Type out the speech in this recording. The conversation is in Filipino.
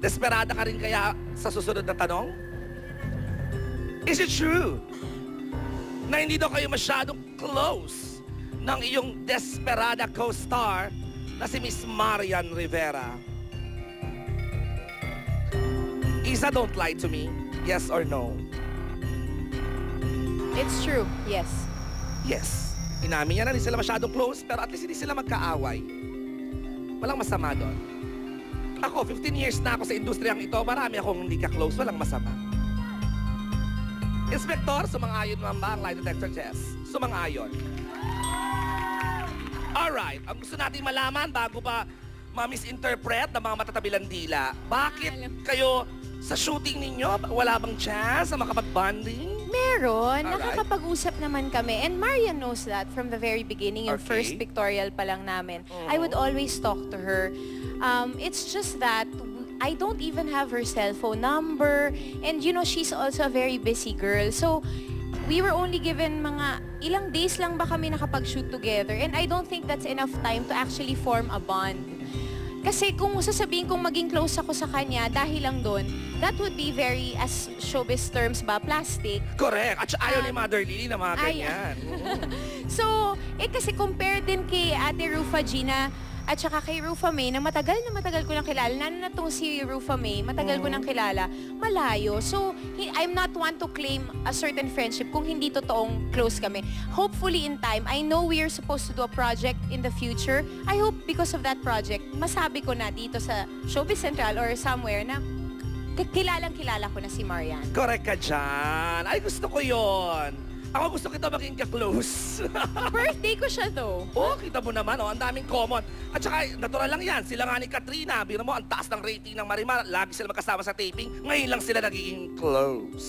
Desperada ka rin kaya sa susunod na tanong? Is it true na hindi daw kayo masyadong close ng iyong desperada co-star na si Miss Marian Rivera? Isa, don't lie to me. Yes or no? It's true, yes. Yes. Inamin niya na hindi sila masyadong close, pero at least hindi sila magkaaway. Walang masama doon. Ako, 15 years na ako sa industriyang ito, marami akong hindi ka-close, walang masama. Inspektor, sumang-ayon naman ba ang lie detector test? Sumang-ayon. Alright, ang gusto natin malaman bago pa ma-misinterpret ng mga matatabilang dila, bakit kayo sa shooting ninyo, wala bang chance na makapag-bonding? Meron. Alright. Nakakapag-usap naman kami. And Marian knows that from the very beginning. Yung Okay. first pictorial pa lang namin. I would always talk to her. It's just that I don't even have her cell phone number. And you know, she's also a very busy girl. So, we were only given mga ilang days lang ba kami nakapag-shoot together. And I don't think that's enough time to actually form a bond. Kasi kung sasabihin kong maging close ako sa kanya dahil lang doon, that would be very, as showbiz terms ba, plastic. Correct. At ayaw ni Mother Lily na mga Ay- ganyan. So, kasi compare din kay Ate Rufa Gina at saka kay Rufa May na matagal ko nang kilala. Lalo na tong si Rufa May, matagal ko nang kilala. Malayo. So, I'm not one to claim a certain friendship kung hindi totoong close kami. Hopefully in time, I know we are supposed to do a project in the future. I hope because of that project, masabi ko na dito sa Showbiz Central or somewhere na kilalang-kilala ko na si Marian. Correct ka dyan. Ay, gusto ko yon. Ako gusto kita maging ka-close. Birthday ko siya though. Oh, kita mo naman, oh, ang daming common. At saka, natural lang yan. Sila nga ni Katrina. Biro mo, ang taas ng rating ng Marimar. Lagi sila magkasama sa taping. Ngayon lang sila nagiging close.